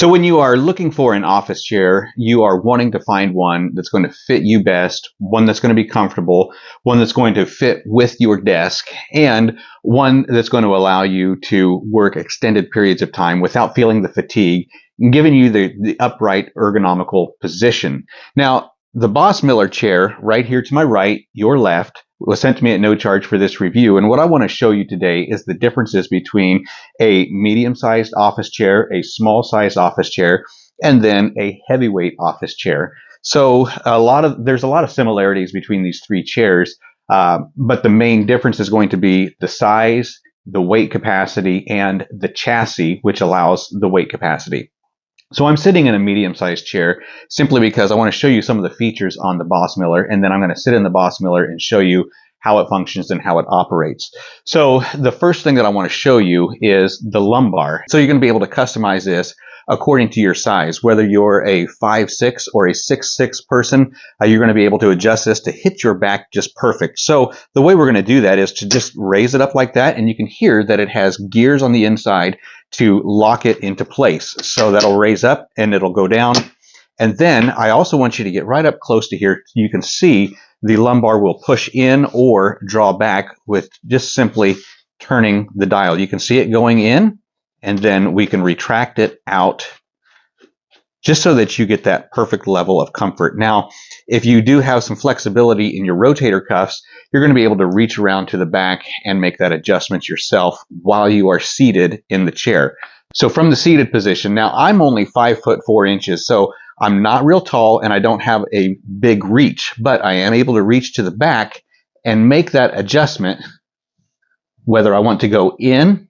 So when you are looking for an office chair, you are wanting to find one that's going to fit you best, one that's going to be comfortable, one that's going to fit with your desk, and one that's going to allow you to work extended periods of time without feeling the fatigue, and giving you the upright ergonomical position. Now, the Bosmiller chair right here to my right, your left, was sent to me at no charge for this review. And what I want to show you today is the differences between a medium-sized office chair, a small-sized office chair, and then a heavyweight office chair. So there's a lot of similarities between these three chairs, but the main difference is going to be the size, the weight capacity, and the chassis, which allows the weight capacity. So I'm sitting in a medium-sized chair simply because I want to show you some of the features on the Bosmiller, and then I'm going to sit in the Bosmiller and show you how it functions and how it operates. So the first thing that I want to show you is the lumbar. So you're going to be able to customize this according to your size. Whether you're a 5'6" or a 6'6" person, you're going to be able to adjust this to hit your back just perfect. So the way we're going to do that is to just raise it up like that, and you can hear that it has gears on the inside to lock it into place. So that'll raise up and it'll go down. And then I also want you to get right up close to here. You can see the lumbar will push in or draw back with just simply turning the dial. You can see it going in, and then we can retract it out just so that you get that perfect level of comfort. Now, if you do have some flexibility in your rotator cuffs, you're going to be able to reach around to the back and make that adjustment yourself while you are seated in the chair. So from the seated position, now I'm only 5'4", so I'm not real tall and I don't have a big reach, but I am able to reach to the back and make that adjustment whether I want to go in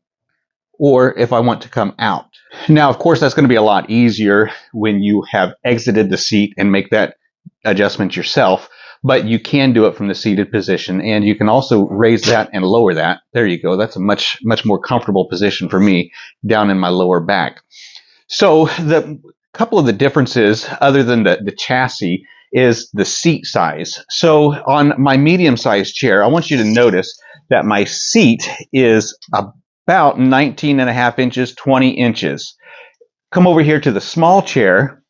or if I want to come out. Now, of course, that's going to be a lot easier when you have exited the seat and make that adjustment yourself, but you can do it from the seated position, and you can also raise that and lower that. There you go. That's a much more comfortable position for me down in my lower back. So the couple of the differences, other than the chassis, is the seat size. So on my medium-sized chair, I want you to notice that my seat is about 19.5 inches, 20 inches. Come over here to the small chair,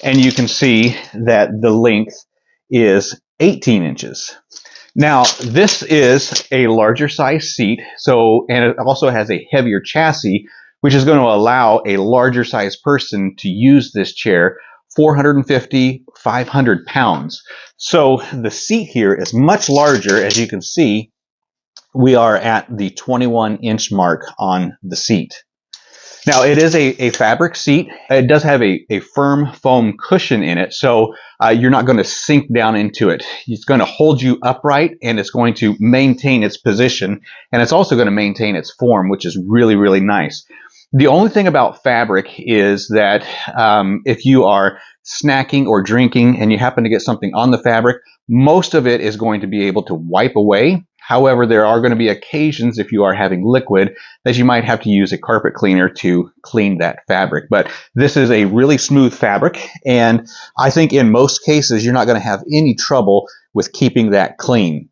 and you can see that the length is 18 inches. Now, this is a larger size seat, and it also has a heavier chassis, which is going to allow a larger size person to use this chair, 450, 500 pounds. So the seat here is much larger. As you can see, we are at the 21-inch mark on the seat. Now, it is a fabric seat. It does have a firm foam cushion in it, so you're not going to sink down into it. It's going to hold you upright, and it's going to maintain its position, and it's also going to maintain its form, which is really, really nice. The only thing about fabric is that if you are snacking or drinking and you happen to get something on the fabric, most of it is going to be able to wipe away. However, there are going to be occasions, if you are having liquid, that you might have to use a carpet cleaner to clean that fabric. But this is a really smooth fabric, and I think in most cases you're not going to have any trouble with keeping that clean.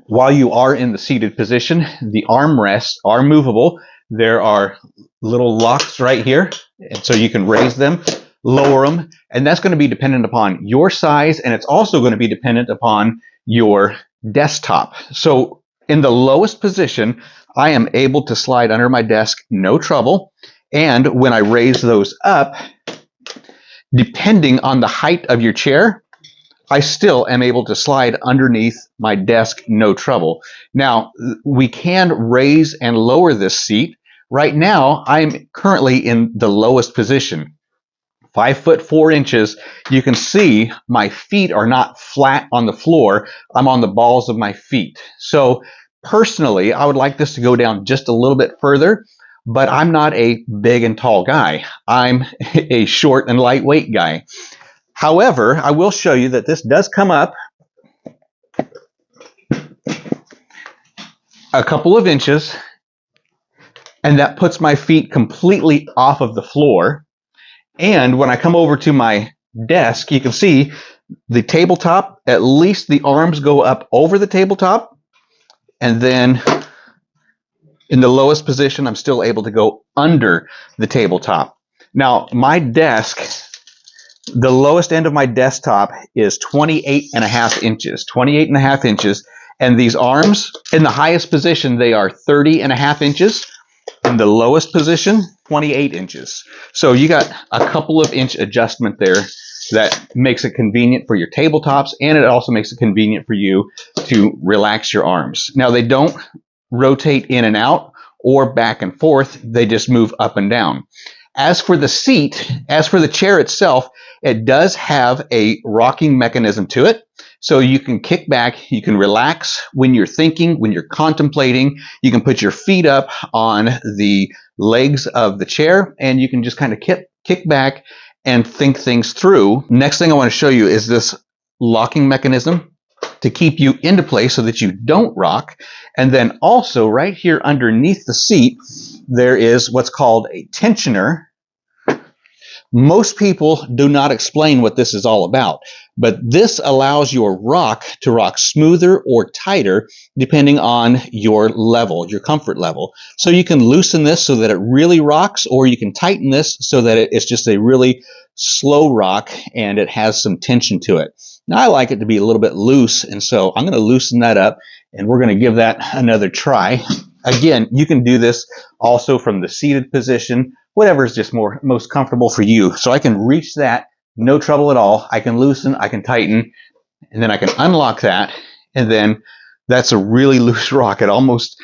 While you are in the seated position, the armrests are movable. There are little locks right here, and so you can raise them, lower them, and that's going to be dependent upon your size, and it's also going to be dependent upon your desktop. So in the lowest position, I am able to slide under my desk, no trouble. And when I raise those up, depending on the height of your chair, I still am able to slide underneath my desk, no trouble. Now, we can raise and lower this seat. Right now, I'm currently in the lowest position. 5'4". You can see my feet are not flat on the floor. I'm on the balls of my feet. So personally, I would like this to go down just a little bit further, but I'm not a big and tall guy. I'm a short and lightweight guy. However, I will show you that this does come up a couple of inches, and that puts my feet completely off of the floor. And when I come over to my desk, you can see the tabletop, at least the arms go up over the tabletop. And then in the lowest position, I'm still able to go under the tabletop. Now, my desk, the lowest end of my desktop is 28 and a half inches. 28 and a half inches. And these arms, in the highest position, they are 30 and a half inches. In the lowest position, 28 inches. So you got a couple of inch adjustment there that makes it convenient for your tabletops, and it also makes it convenient for you to relax your arms. Now, they don't rotate in and out or back and forth. They just move up and down. As for the seat, as for the chair itself, it does have a rocking mechanism to it. So you can kick back, you can relax when you're thinking, when you're contemplating. You can put your feet up on the legs of the chair, and you can just kind of kick back and think things through. Next thing I want to show you is this locking mechanism to keep you into place so that you don't rock. And then also right here underneath the seat, there is what's called a tensioner. Most people do not explain what this is all about, but this allows your rock to rock smoother or tighter depending on your level, your comfort level. So you can loosen this so that it really rocks, or you can tighten this so that it's just a really slow rock and it has some tension to it. Now, I like it to be a little bit loose, and so I'm going to loosen that up, and we're going to give that another try. Again, you can do this also from the seated position, whatever is just most comfortable for you. So I can reach that, no trouble at all. I can loosen, I can tighten, and then I can unlock that, and then that's a really loose rock. It almost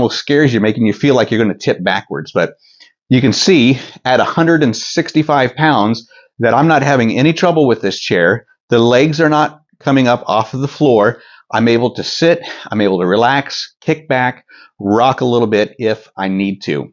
scares you, making you feel like you're going to tip backwards. But you can see at 165 pounds that I'm not having any trouble with this chair. The legs are not coming up off of the floor. I'm able to sit, I'm able to relax, kick back, rock a little bit if I need to.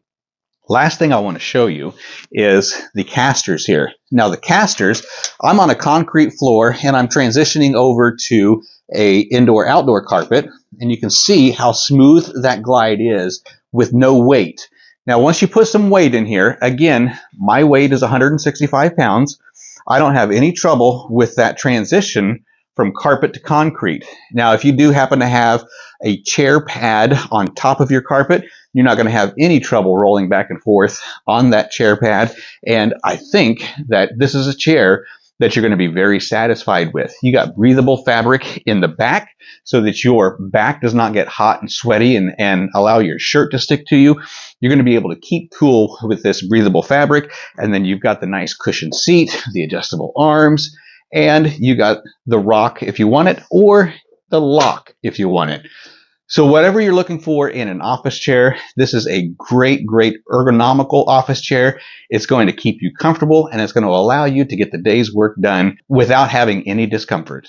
Last thing I want to show you is the casters here. Now the casters, I'm on a concrete floor and I'm transitioning over to a indoor-outdoor carpet, and you can see how smooth that glide is with no weight. Now once you put some weight in here, again, my weight is 165 pounds. I don't have any trouble with that transition from carpet to concrete. Now, if you do happen to have a chair pad on top of your carpet, you're not going to have any trouble rolling back and forth on that chair pad. And I think that this is a chair that you're going to be very satisfied with. You got breathable fabric in the back so that your back does not get hot and sweaty and allow your shirt to stick to you. You're going to be able to keep cool with this breathable fabric. And then you've got the nice cushioned seat, the adjustable arms, and you got the rock if you want it, or the lock if you want it. So whatever you're looking for in an office chair, this is a great, great ergonomical office chair. It's going to keep you comfortable, and it's going to allow you to get the day's work done without having any discomfort.